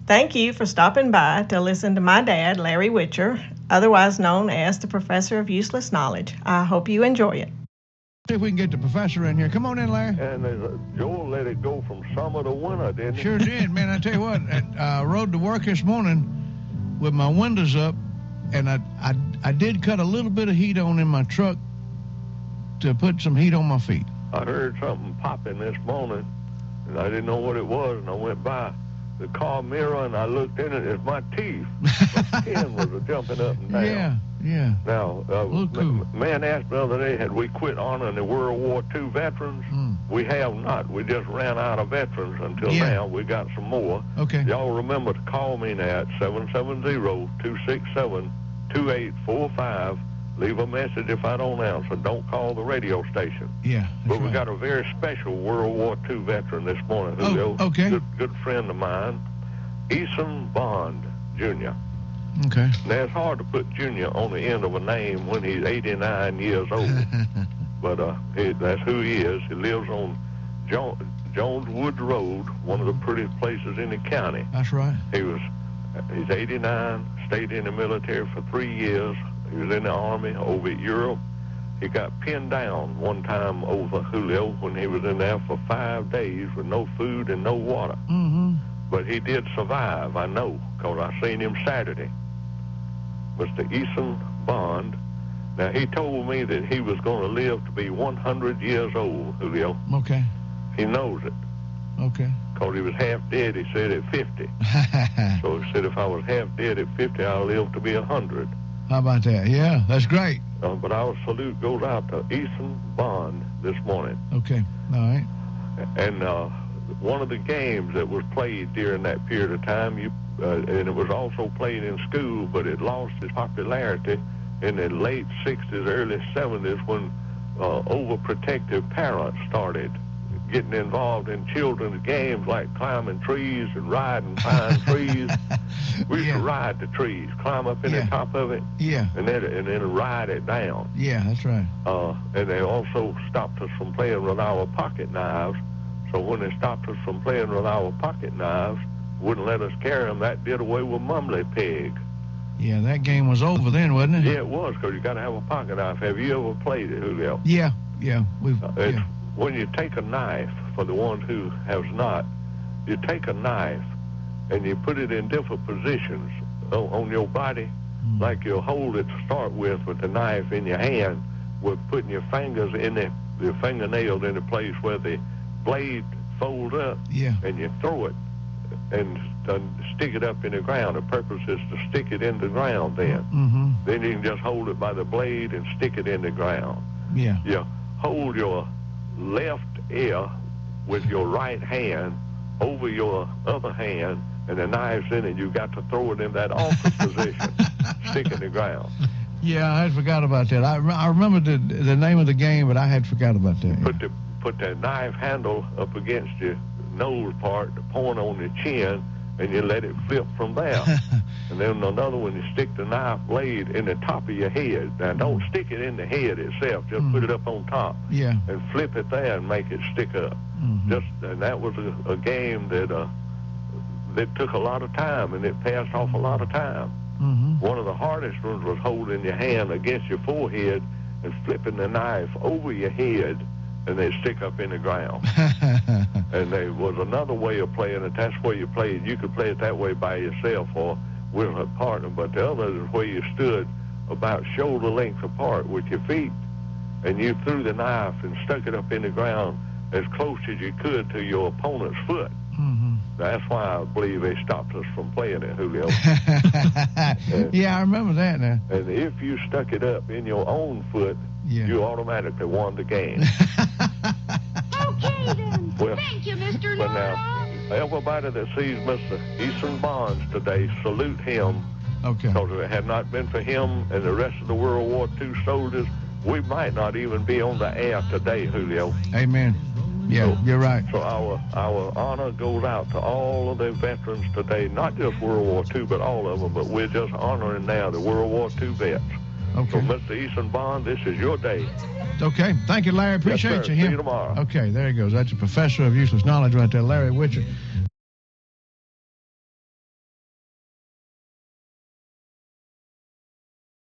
Thank you for stopping by to listen to my dad, Larry Witcher, otherwise known as the Professor of Useless Knowledge. I hope you enjoy it. See if we can get the professor in here. Come on in, Larry. And Joel let it go from summer to winter, didn't he? Sure did, man. I tell you what, I rode to work this morning with my windows up, and I did cut a little bit of heat on in my truck to put some heat on my feet. I heard something popping this morning, and I didn't know what it was, and I went by the car mirror, and I looked in it. It's my teeth. My skin was jumping up and down. Yeah. Now, cool. Man asked the other day, had we quit honoring the World War II veterans? We have not. We just ran out of veterans until now. We got some more. Okay. Y'all remember to call me now at 770-267-2845. Leave a message if I don't answer. Don't call the radio station. Yeah. But we got a very special World War II veteran this morning. Okay. Good friend of mine, Eason Bond, Jr. Okay. Now, it's hard to put Junior on the end of a name when he's 89 years old. But that's who he is. He lives on Jones Woods Road, one of the prettiest places in the county. That's right. He's 89, stayed in the military for 3 years. He was in the Army over at Europe. He got pinned down one time over Julio when he was in there for 5 days with no food and no water. Mm-hmm. But he did survive, I know, because I seen him Saturday. Mr. Eason Bond. Now, he told me that he was going to live to be 100 years old, Julio. Okay. He knows it. Okay. Because he was half dead, he said, at 50. So he said, if I was half dead at 50, I'll live to be 100. How about that? Yeah, that's great. But our salute goes out to Eason Bond this morning. Okay. All right. And one of the games that was played during that period of time, and it was also played in school, but it lost its popularity in the late 60s, early 70s when overprotective parents started getting involved in children's games like climbing trees and riding pine trees. We used to ride the trees, climb up in the top of it, and then ride it down. Yeah, that's right. And they also stopped us from playing with our pocket knives. So when they stopped us from playing with our pocket knives, wouldn't let us carry them, that did away with Mumblety. Yeah, that game was over then, wasn't it? Yeah, it was, because you got to have a pocket knife. Have you ever played it, Julio? Yeah. When you take a knife, for the one who has not, you take a knife and you put it in different positions on your body, like you'll hold it to start with the knife in your hand, with putting your fingers in your fingernails in the place where the blade folds up, and you throw it and stick it up in the ground. The purpose is to stick it in the ground then. Mm-hmm. Then you can just hold it by the blade and stick it in the ground. Yeah. You hold your left ear with your right hand over your other hand, and the knife's in it. You got to throw it in that awkward position, stick it in the ground. Yeah, I had forgot about that. I remember the name of the game, but I had forgot about that. Put that knife handle up against your nose part, the point on the chin, and you let it flip from there. And then another one, you stick the knife blade in the top of your head. Now, don't stick it in the head itself. Just put it up on top. Yeah. And flip it there and make it stick up. Mm-hmm. And that was a game that took a lot of time, and it passed off a lot of time. Mm-hmm. One of the hardest ones was holding your hand against your forehead and flipping the knife over your head, and they stick up in the ground. And there was another way of playing it. That's where you play it. You could play it that way by yourself or with a partner, but the other is where you stood about shoulder length apart with your feet, and you threw the knife and stuck it up in the ground as close as you could to your opponent's foot. Mm-hmm. That's why I believe they stopped us from playing it, Julio. Yeah, I remember that now. And if you stuck it up in your own foot, you automatically won the game. Okay, then. Well, thank you, Mr. But Laura. now, everybody that sees Mr. Eason Bonds today, salute him. Okay. Because if it had not been for him and the rest of the World War II soldiers, we might not even be on the air today, Julio. Amen. Yeah, you're right. So our honor goes out to all of the veterans today, not just World War II, but all of them. But we're just honoring now the World War II vets. Okay. So, Mr. Eason Bond, this is your day. Okay. Thank you, Larry. Appreciate Yes, sir. you. See you tomorrow. Okay, there he goes. That's a professor of useless knowledge right there, Larry Witcher.